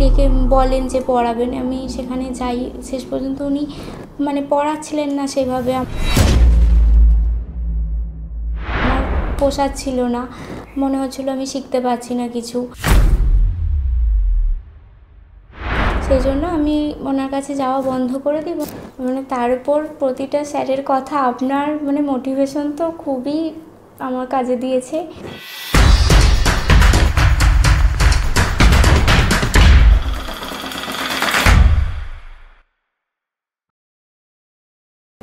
ডেকে বলেন যে পড়াবেন, আমি সেখানে যাই। শেষ পর্যন্ত উনি মানে পড়াচ্ছিলেন না সেভাবে, আমার পোষাচ্ছিল না, মনে হচ্ছিলো আমি শিখতে পারছি না কিছু। সেই জন্য আমি ওনার কাছে যাওয়া বন্ধ করে দিই। মানে তার উপর প্রতিটা স্যারের কথা, আপনার মানে মোটিভেশন তো খুবই আমার কাজে দিয়েছে।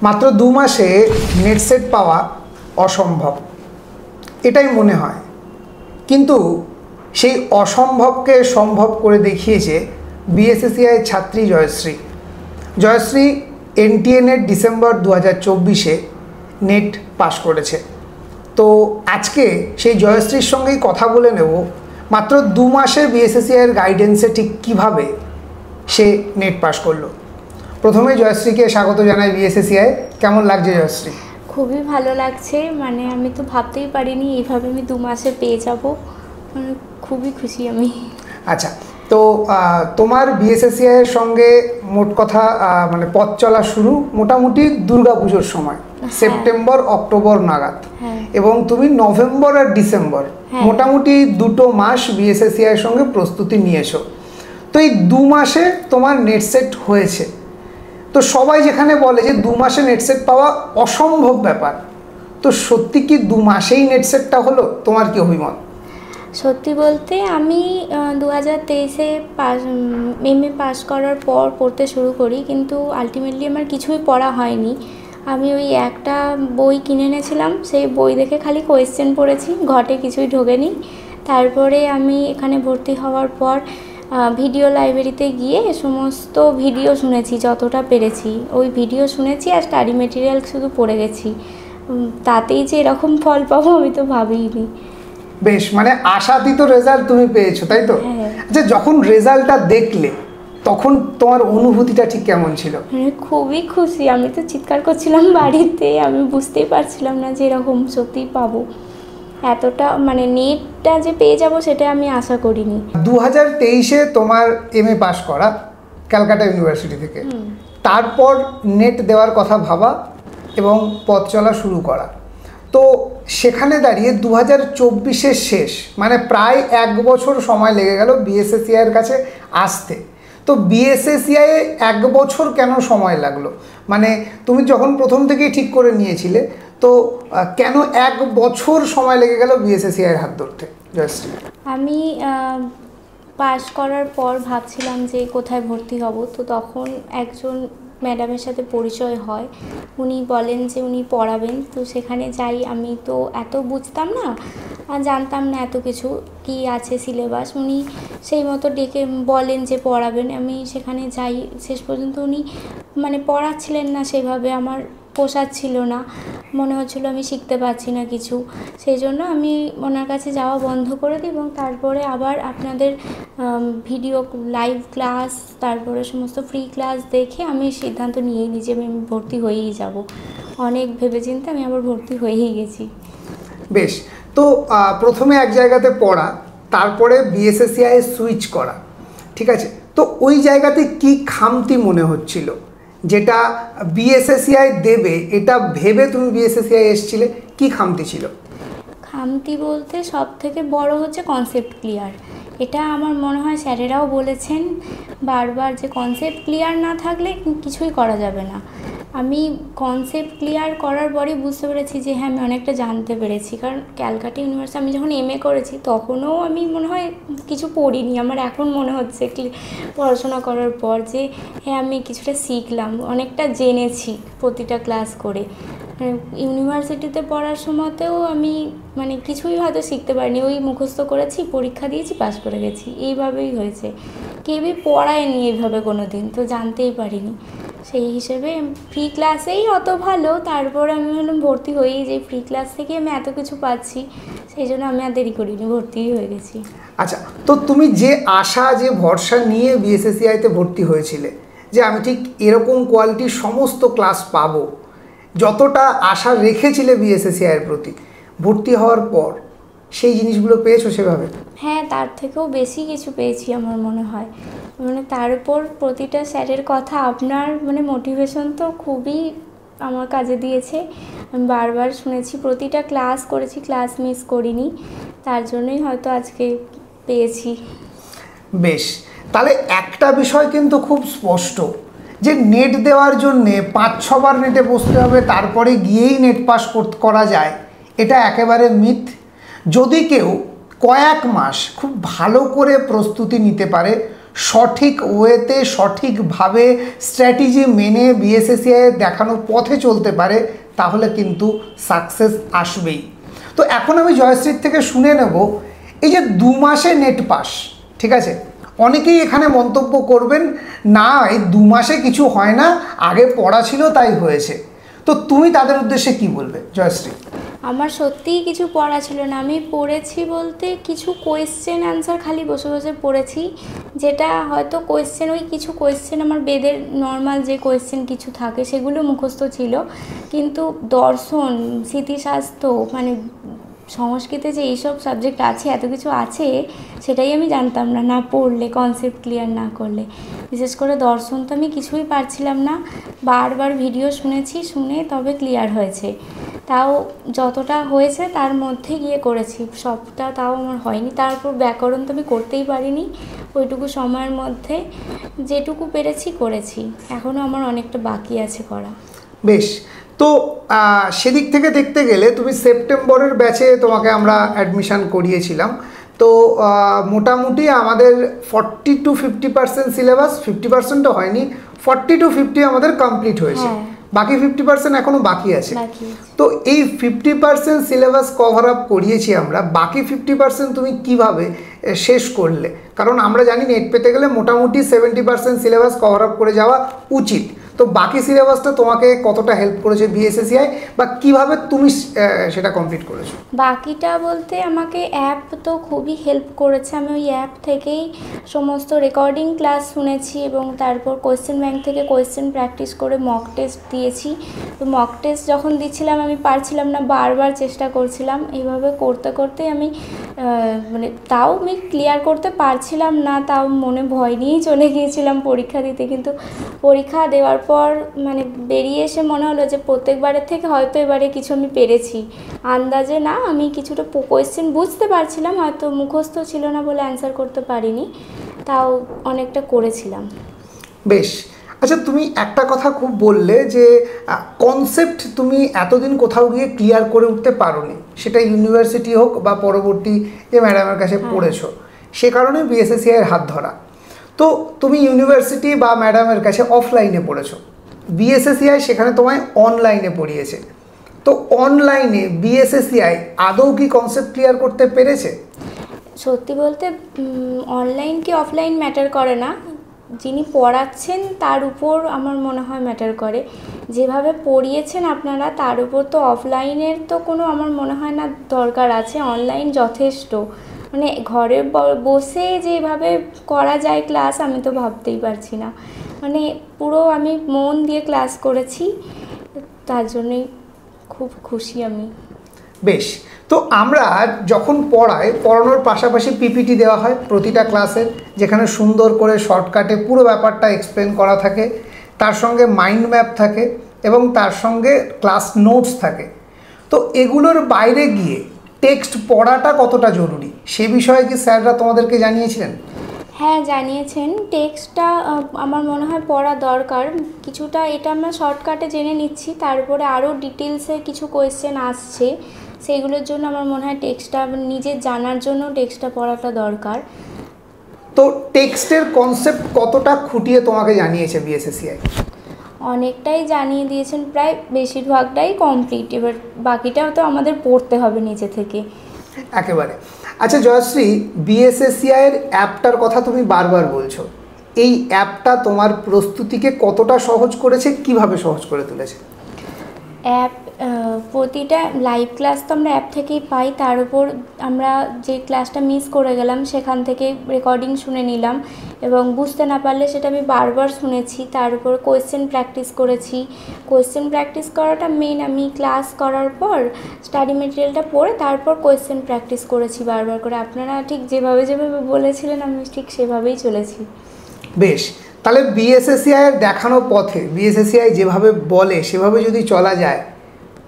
মাত্র 2 মাসে নেট সেট পাওয়া অসম্ভব এটাই মনে হয়, কিন্তু সেই অসম্ভবকে সম্ভব করে দেখিয়েছে বিএসএসসিআই ছাত্রী Jayashree. Jayashree NTA NET December 2024-এ নেট পাশ করেছে। তো আজকে সেই জয়শ্রীর সঙ্গেই কথা বলে নেব মাত্র 2 মাসে বিএসএসসিআইয়ের গাইডেন্সে ঠিক কীভাবে সে নেট পাশ করলো। প্রথমে জয়শ্রীকে স্বাগত জানাই বিএসএসসিআই। কেমন লাগছে জয়শ্রী? খুবই ভালো লাগছে, মানে আমি তো ভাবতেই পারিনি এইভাবে আমি 2 মাসে পেয়ে যাব, মানে খুবই খুশি আমি। আচ্ছা, তো তোমার বিএসএসসিআইয়ের সঙ্গে মোট কথা মানে পথ চলা শুরু মোটামুটি দুর্গাপুজোর সময়, সেপ্টেম্বর অক্টোবর নাগাদ, এবং তুমি নভেম্বর আর ডিসেম্বর মোটামুটি 2 মাস বিএসএসসিআইয়ের সঙ্গে প্রস্তুতি নিয়েছো। তো এই 2 মাসে তোমার নেট সেট হয়েছে। তো সবাই যেখানে বলে যে 2 মাসে নেট সেট পাওয়া অসম্ভব ব্যাপার, তো সত্যি কি 2 মাসেই নেট সেটটা হলো? তোমার কি অভিমত? সত্যি বলতে আমি 2023-এ এমএ পাস করার পর পড়তে শুরু করি, কিন্তু আলটিমেটলি আমার কিছুই পড়া হয়নি। আমি ওই একটা বই কিনে এনেছিলাম, সেই বই দেখে খালি কোয়েশ্চেন পড়েছি, ঘটে কিছুই ঢোকেনি। তারপরে আমি এখানে ভর্তি হওয়ার পর ভিডিও লাইব্রেরিতে গিয়ে সমস্ত ভিডিও শুনেছি যতটা পেরেছি, ওই ভিডিও শুনেছি আর স্টাডি মেটেরিয়াল শুধু পড়ে গেছি। তাতেই যে এরকম ফল পাবো আমি তো ভাবিনি। বেশ, মানে আশাতীত রেজাল্ট তুমি পেয়েছো, তাই তো? আচ্ছা, যখন রেজাল্টটা দেখলে তখন তোমার অনুভূতিটা ঠিক কেমন ছিল? খুবই খুশি, আমি তো চিৎকার করছিলাম বাড়িতে, আমি বুঝতেই পারছিলাম না যে এরকম সত্যিই পাবো। এতটা মানে নেটটা যে পেয়ে যাব সেটা আমি আশা করিনি। 2023-এ তোমার এমএ পাস করা ক্যালকাটা ইউনিভার্সিটি থেকে, তারপর নেট দেওয়ার কথা ভাবা এবং পথ চলা শুরু করা। তো সেখানে দাঁড়িয়ে 2024-এর শেষ, মানে প্রায় 1 বছর সময় লেগে গেল বিএসএসসিআইয়ের কাছে আসতে। তো বিএসএসসিআই 1 বছর কেন সময় লাগলো? মানে তুমি যখন প্রথম থেকেই ঠিক করে নিয়েছিলে, তো কেন 1 বছর সময় লেগে গেল বিএসএসসিআইয়ের হাত ধরতে? জয়শ্রী, আমি পাস করার পর ভাবছিলাম যে কোথায় ভর্তি হব, তো তখন একজন ম্যাডামের সাথে পরিচয় হয়, উনি বলেন যে উনি পড়াবেন। তো সেখানে যাই, আমি তো এত বুঝতাম না, জানতাম না এত কিছু কি আছে সিলেবাস। উনি সেই মতো ডেকে বলেন যে পড়াবেন, আমি সেখানে যাই। শেষ পর্যন্ত উনি মানে পড়াচ্ছিলেন না সেভাবে, আমার পোষাচ্ছিল না, মনে হচ্ছিলো আমি শিখতে পারছি না কিছু। সেই জন্য আমি ওনার কাছে যাওয়া বন্ধ করে দিই, এবং তারপরে আবার আপনাদের ভিডিও লাইভ ক্লাস, তারপরে সমস্ত ফ্রি ক্লাস দেখে আমি সিদ্ধান্ত নিয়েই নিই যে আমি ভর্তি হয়েই যাব। অনেক ভেবেচিন্তে আমি আবার ভর্তি হয়েই গেছি। বেশ, তো প্রথমে এক জায়গাতে পড়া, তারপরে বিএসএসসিআই সুইচ করা, ঠিক আছে। তো ওই জায়গাতে কি খামতি মনে হচ্ছিল যেটা বিএসএসসিআই দেবে এটা ভেবে তুমি বিএসএসসিআই এসেছিলে? কি খামতি ছিল? খামতি বলতে সব থেকে বড় হচ্ছে কনসেপ্ট ক্লিয়ার। এটা আমার মনে হয় স্যারেরাও বলেছেন বারবার যে কনসেপ্ট ক্লিয়ার না থাকলে কিছুই করা যাবে না। আমি কনসেপ্ট ক্লিয়ার করার পরেই বুঝতে পেরেছি যে হ্যাঁ, আমি অনেকটা জানতে পেরেছি। কারণ ক্যালকাটা ইউনিভার্সিটি আমি যখন এমএ করেছি তখনও আমি মনে হয় কিছু পড়িনি। আমার এখন মনে হচ্ছে পড়াশোনা করার পর যে হ্যাঁ, আমি কিছুটা শিখলাম, অনেকটা জেনেছি প্রতিটা ক্লাস করে। ইউনিভার্সিটিতে পড়ার সময়তেও আমি মানে কিছুই হয়তো শিখতে পারিনি, ওই মুখস্থ করেছি, পরীক্ষা দিয়েছি, পাস করে গেছি, এইভাবেই হয়েছে। কেউই পড়ায়নি এইভাবে কোনো দিন, তো জানতেই পারিনি। সেই হিসেবে ফ্রি ক্লাসেই অত ভালো, তারপরে আমি ভাবলাম ভর্তি হয়েই যে ফ্রি ক্লাস থেকে আমি এত কিছু পাচ্ছি, সেই জন্য আমি আর দেরি করিনি, ভর্তিই হয়ে গেছি। আচ্ছা, তো তুমি যে আশা যে ভরসা নিয়ে বিএসএসসিআইতে ভর্তি হয়েছিলে যে আমি ঠিক এরকম কোয়ালিটির সমস্ত ক্লাস পাবো, যতটা আশা রেখেছিলে বিএসএসসিআইয়ের প্রতি, ভর্তি হওয়ার পর সেই জিনিসগুলো পেয়েছো সেভাবে? হ্যাঁ, তার থেকেও বেশি কিছু পেয়েছি আমার মনে হয়। মানে তার উপর প্রতিটা স্যারের কথা আপনার মানে মোটিভেশন তো খুবই আমার কাজে দিয়েছে। আমি বারবার শুনেছি, প্রতিটা ক্লাস করেছি, ক্লাস মিস করিনি, তার জন্যই হয়তো আজকে পেয়েছি। বেশ, তাহলে একটা বিষয় কিন্তু খুব স্পষ্ট যে নেট দেওয়ার জন্যে 5-6 বার নেটে বসতে হবে তারপরে গিয়েই নেট পাস করা যায়, এটা একেবারে মিথ। যদি কেউ কয়েক মাস খুব ভালো করে প্রস্তুতি নিতে পারে, সঠিক ওয়েতে সঠিকভাবে স্ট্র্যাটেজি মেনে বিএসএসসিআই দেখানো পথে চলতে পারে, তাহলে কিন্তু সাকসেস আসবেই। তো এখন আমি জয়শ্রীর থেকে শুনে নেব, এই যে 2 মাসে নেট পাস, ঠিক আছে, অনেকেই এখানে মন্তব্য করবেন না এই 2 মাসে কিছু হয় না, আগে পড়া ছিল তাই হয়েছে। তো তুমি তাদের উদ্দেশ্যে কি বলবে জয়শ্রী? আমার সত্যিই কিছু পড়া ছিল না। আমি পড়েছি বলতে কিছু কোয়েশ্চেন অ্যান্সার খালি বসে বসে পড়েছি, যেটা হয়তো কোয়েশ্চেন, ওই কিছু কোয়েশ্চেন আমার বেদের নর্মাল যে কোয়েশ্চেন কিছু থাকে সেগুলো মুখস্থ ছিল, কিন্তু দর্শন, স্মৃতিশাস্ত্র, মানে সংস্কৃতে যে এইসব সাবজেক্ট আছে, এত কিছু আছে, সেটাই আমি জানতাম না, না পড়লে, কনসেপ্ট ক্লিয়ার না করলে। বিশেষ করে দর্শন তো আমি কিছুই পারছিলাম না, বারবার ভিডিও শুনেছি, শুনে তবে ক্লিয়ার হয়েছে। তাও যতটা হয়েছে তার মধ্যে গিয়ে করেছি, সবটা তাও আমার হয়নি। তারপর ব্যাকরণ তো আমি করতেই পারিনি, ওইটুকু সময়ের মধ্যে যেটুকু পেরেছি করেছি, এখনও আমার অনেকটা বাকি আছে করা। বেশ, তো সেদিক থেকে দেখতে গেলে তুমি সেপ্টেম্বরের ব্যাচে তোমাকে আমরা অ্যাডমিশান করিয়েছিলাম, তো মোটামুটি আমাদের 40 to 50% সিলেবাস, 50%ও হয়নি, 40 to 50 আমাদের কমপ্লিট হয়েছে, বাকি 50% এখনও বাকি আছে। তো এই 50% সিলেবাস কভার আপ করিয়েছি আমরা, বাকি 50% তুমি কিভাবে শেষ করলে? কারণ আমরা জানি নেট পেতে গেলে মোটামুটি 70% সিলেবাস কভার আপ করে যাওয়া উচিত। তো বাকি সিলেবাসটা তোমাকে কতটা হেল্প করেছে বিএসএসসিআই, বা কিভাবে তুমি সেটা কমপ্লিট করেছো? বাকিটা বলতে আমাকে অ্যাপ তো খুবই হেল্প করেছে। আমি ওই অ্যাপ থেকেই সমস্ত রেকর্ডিং ক্লাস শুনেছি এবং তারপর কোয়েশ্চেন ব্যাংক থেকে কোয়েশ্চেন প্র্যাকটিস করে মক টেস্ট দিয়েছি। তো মক টেস্ট যখন দিচ্ছিলাম আমি পারছিলাম না, বারবার চেষ্টা করছিলাম, এইভাবে করতে করতেই আমি মানে তাও আমি ক্লিয়ার করতে পারছিলাম না, তাও মনে ভয় নিয়েই চলে গিয়েছিলাম পরীক্ষা দিতে। কিন্তু পরীক্ষা দেওয়ার পর মানে বেরিয়ে এসে মনে হলো যে প্রত্যেকবারের থেকে হয়তো এবারে কিছু আমি পেরেছি, আন্দাজে না, আমি কিছুটা কোয়েশ্চেন বুঝতে পারছিলাম, হয়তো মুখস্থ ছিল না বলে অ্যান্সার করতে পারিনি, তাও অনেকটা করেছিলাম। বেশ, আচ্ছা, তুমি একটা কথা খুব বললে যে কনসেপ্ট তুমি এতদিন কোথাও গিয়ে ক্লিয়ার করে উঠতে পারোনি, সেটা ইউনিভার্সিটি হোক বা পরবর্তী যে ম্যাডামের কাছে পড়েছো, সে কারণে বিএসএসসিআইয়ের হাত ধরা। তো তুমি ইউনিভার্সিটি বা ম্যাডামের কাছে অফলাইনে পড়েছো, বিএসএসসিআই সেখানে তোমায় অনলাইনে পড়িয়েছে। তো অনলাইনে বিএসএসসিআই আদৌ কি কনসেপ্ট ক্লিয়ার করতে পেরেছে? সত্যি বলতে অনলাইন কি অফলাইন ম্যাটার করে না, যিনি পড়াচ্ছেন তার উপর আমার মনে হয় ম্যাটার করে। যেভাবে পড়িয়েছেন আপনারা তার উপর তো অফলাইনের তো কোনো আমার মনে হয় না দরকার আছে, অনলাইন যথেষ্ট। মানে ঘরে বসে যেভাবে করা যায় ক্লাস, আমি তো ভাবতেই পারছি না। মানে পুরো আমি মন দিয়ে ক্লাস করেছি, তার জন্যই খুব খুশি আমি। বেশ, তো আমরা যখন পড়ানোর পাশাপাশি পিপিটি দেওয়া হয় প্রতিটা ক্লাসের, যেখানে সুন্দর করে শর্টকাটে পুরো ব্যাপারটা এক্সপ্লেন করা থাকে, তার সঙ্গে মাইন্ড ম্যাপ থাকে এবং তার সঙ্গে ক্লাস নোটস থাকে। তো এগুলোর বাইরে গিয়ে টেক্সট পড়াটা কতটা জরুরি সে বিষয়ে কি স্যাররা তোমাদেরকে জানিয়েছিলেন? হ্যাঁ, জানিয়েছেন। টেক্সটটা আমার মনে হয় পড়া দরকার কিছুটা, এটা আমরা শর্টকাটে জেনে নিচ্ছি, তারপরে আরও ডিটেলসে কিছু কোয়েশ্চেন আসছে, সেইগুলোর জন্য আমার মনে হয় টেক্সটটা নিজের জানার জন্য টেক্সটটা পড়াটা দরকার। তো টেক্সটের কনসেপ্ট কতটা খুঁটিয়ে তোমাকে জানিয়েছে বিএসএসসিআই? অনেকটাই জানিয়ে দিয়েছেন, প্রায় বেশিরভাগটাই কমপ্লিট, এবার বাকিটাও তো আমাদের পড়তে হবে নিজে থেকে। একেবারে। আচ্ছা জয়শ্রী, বিএসএসসিআইয়ের অ্যাপটার কথা তুমি বারবার বলছো, এই অ্যাপটা তোমার প্রস্তুতিকে কতটা সহজ করেছে, কিভাবে সহজ করে তুলেছে? অ্যাপ প্রতিটা লাইভ ক্লাস তো আমরা অ্যাপ থেকেই পাই, তার উপর আমরা যে ক্লাসটা মিস করে গেলাম সেখান থেকে রেকর্ডিং শুনে নিলাম এবং বুঝতে না পারলে সেটা আমি বারবার শুনেছি। তার উপর কোয়েশ্চেন প্র্যাকটিস করেছি। কোয়েশ্চেন প্র্যাকটিস করাটা মেন, আমি ক্লাস করার পর স্টাডি মেটেরিয়ালটা পড়ে তারপর কোয়েশ্চেন প্র্যাকটিস করেছি বারবার করে। আপনারা ঠিক যেভাবে যেভাবে বলেছিলেন আমি ঠিক সেভাবেই চলেছি। বেশ, তাহলে বিএসএসসিআই এর দেখানো পথে বিএসএসসিআই যেভাবে বলে সেভাবে যদি চলা যায়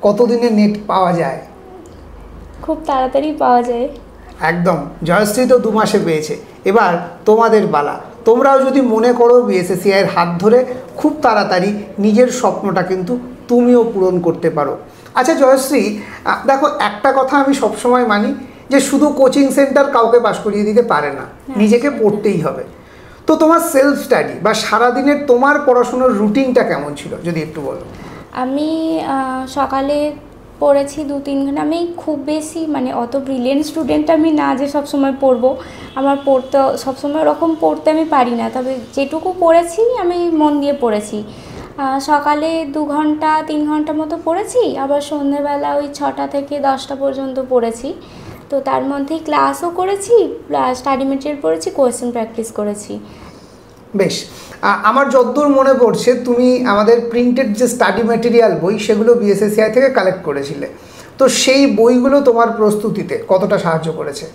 কতদিনে নেট পাওয়া যায়? খুব তাড়াতাড়ি পাওয়া যায়। একদম, জয়শ্রী তো 2 মাসে পেয়েছে, এবার তোমাদের পালা। তোমরাও যদি মনে করো বিএসএসসিআই এর হাত ধরে খুব তাড়াতাড়ি নিজের স্বপ্নটা কিন্তু তুমিও পূরণ করতে পারো। আচ্ছা জয়শ্রী, দেখো একটা কথা আমি সবসময় মানি যে শুধু কোচিং সেন্টার কাউকে পাশ করিয়ে দিতে পারে না, নিজেকে পড়তেই হবে। তো তোমার সেলফ স্টাডি বা সারাদিনের তোমার পড়াশোনার রুটিনটা কেমন ছিল যদি একটু বলো। আমি সকালে পড়েছি 2-3 ঘন্টা। আমি খুব বেশি মানে অত ব্রিলিয়েন্ট স্টুডেন্ট আমি না যে সবসময় পড়বো। আমার পড়তে সবসময় ওরকম পড়তে আমি পারি না, তবে যেটুকু পড়েছি আমি মন দিয়ে পড়েছি। সকালে 2 ঘন্টা 3 ঘন্টা মতো পড়েছি, আবার সন্ধ্যেবেলা ওই 6টা থেকে 10টা পর্যন্ত পড়েছি। তো তার মধ্যেই ক্লাসও করেছি, স্টাডি মেটেরিয়াল পড়েছি, কোয়েশ্চেন প্র্যাকটিস করেছি। বেশ, আমার যতদূর মনে পড়ছে তুমি আমাদের প্রিন্টেড যে স্টাডি ম্যাটেরিয়াল বই সেগুলো বিএসএসসিআই থেকে কালেক্ট করেছিলে, তো সেই বইগুলো তোমার প্রস্তুতিতে কতটা সাহায্য করেছে?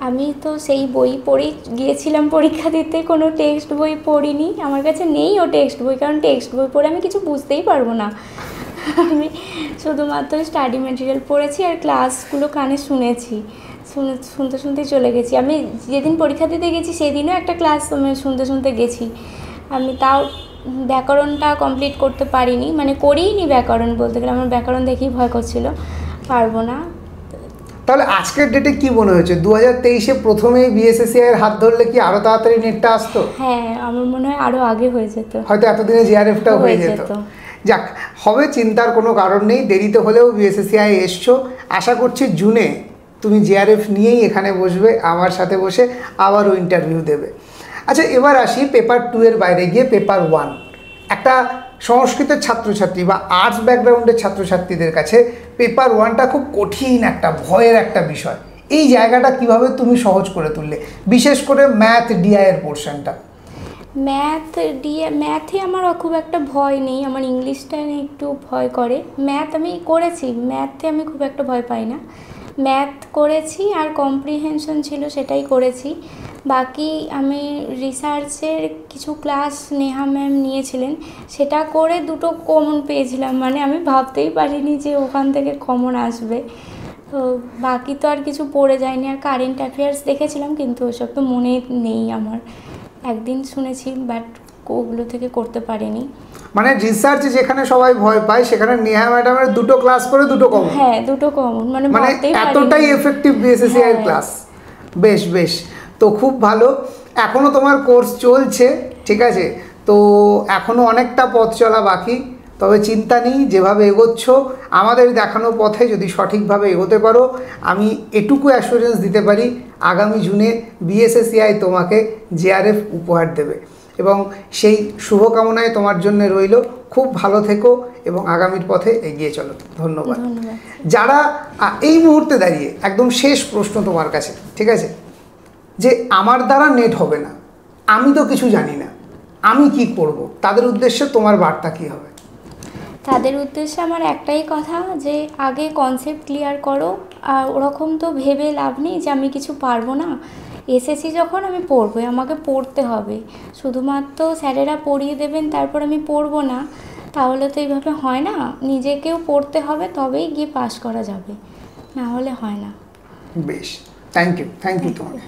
আমি তো সেই বই পড়েই গিয়েছিলাম পরীক্ষা দিতে, কোনো টেক্সট বই পড়িনি। আমার কাছে নেইও টেক্সট বই, কারণ টেক্সট বই পড়ে আমি কিছু বুঝতেই পারবো না। আমি শুধুমাত্র স্টাডি ম্যাটেরিয়াল পড়েছি আর ক্লাসগুলো কানে শুনেছি, শুনতে শুনতে চলে গেছি। আমি যেদিন পরীক্ষা দিতে গেছি সেদিনও একটা ক্লাস আমি শুনতে শুনতে গেছি। আমি তাও ব্যাকরণটা কমপ্লিট করতে পারিনি, মানে করিনি ব্যাকরণ বলতে গেলে। আমার ব্যাকরণ দেখেই ভয় করছিল, পারবো না। তাহলে আজকের ডেটে কি মনে হয়েছে 2023-এ প্রথমেই বিএসএসসিআই এর হাত ধরলে কি আরো তাড়াতাড়ি নেটটা আসতো? হ্যাঁ, আমার মনে হয় আরও আগে হয়ে যেত, হয়তো এতদিনে জিআরএফটাও হয়ে যেত। যাক, হবে, চিন্তার কোনো কারণ নেই। দেরিতে হলেও বিএসএসসিআই এসছো, আশা করছি জুনে তুমি জিআরএফ নিয়েই এখানে বসবে, আমার সাথে বসে আবারও ইন্টারভিউ দেবে। আচ্ছা, এবার আসি পেপার 2 এর বাইরে গিয়ে পেপার 1। একটা সংস্কৃতের ছাত্রছাত্রী বা আর্টস ব্যাকগ্রাউন্ডের ছাত্রছাত্রীদের কাছে পেপার 1টা খুব কঠিন একটা ভয়ের একটা বিষয়। এই জায়গাটা কিভাবে তুমি সহজ করে তুললে, বিশেষ করে ম্যাথ ডিআই এর পোর্শনটা? ম্যাথে আমার খুব একটা ভয় নেই, আমার ইংলিশটা একটু ভয় করে। ম্যাথ আমি করেছি, ম্যাথে আমি খুব একটা ভয় পাই না। ম্যাথ করেছি আর কম্প্রিহেনশন ছিল সেটাই করেছি। বাকি আমি রিসার্চের কিছু ক্লাস নেহা ম্যাম নিয়েছিলেন, সেটা করে 2টো কমন পেয়েছিলাম। মানে আমি ভাবতেই পারিনি যে ওখান থেকে কমন আসবে। তো বাকি তো আর কিছু পড়ে যায়নি। আর কারেন্ট অ্যাফেয়ার্স দেখেছিলাম, কিন্তু ওসব তো মনে নেই আমার। একদিন শুনেছি, বাট ওগুলো থেকে করতে পারিনি। মানে রিসার্চ যেখানে সবাই ভয় পায় সেখানে নেহা ম্যাডামের 2টো ক্লাস করে 2টো কমন। হ্যাঁ, 2টো কমন, মানে এতটাই এফেক্টিভ বিএসএসসিআই এর ক্লাস। বেশ বেশ, তো খুব ভালো। এখনও তোমার কোর্স চলছে, ঠিক আছে, তো এখনও অনেকটা পথ চলা বাকি। তবে চিন্তা নেই, যেভাবে এগোচ্ছ আমাদের দেখানো পথে যদি সঠিকভাবে এগোতে পারো, আমি এটুকু অ্যাসুরেন্স দিতে পারি আগামী জুনে বিএসএসসিআই তোমাকে জিআরএফ উপহার দেবে। এবং সেই শুভকামনায় তোমার জন্য রইল। খুব ভালো থেকো এবং আগামীর পথে এগিয়ে চলো। ধন্যবাদ। যারা এই মুহূর্তে দাঁড়িয়ে, একদম শেষ প্রশ্ন তোমার কাছে, ঠিক আছে, যে আমার দ্বারা নেট হবে না, আমি তো কিছু জানি না, আমি কি করব, তাদের উদ্দেশ্যে তোমার বার্তা কী হবে? তাদের উদ্দেশ্যে আমার একটাই কথা, যে আগে কনসেপ্ট ক্লিয়ার করো। আর ওরকম তো ভেবে লাভ নেই যে আমি কিছু পারবো না। এসেছি যখন, আমি পড়বোই, আমাকে পড়তে হবে। শুধুমাত্র স্যারেরা পড়িয়ে দেবেন তারপর আমি পড়বো না, তাহলে তো এইভাবে হয় না। নিজেকেও পড়তে হবে, তবেই গিয়ে পাস করা যাবে, না হলে হয় না। বেশ, থ্যাংক ইউ তোমাকে।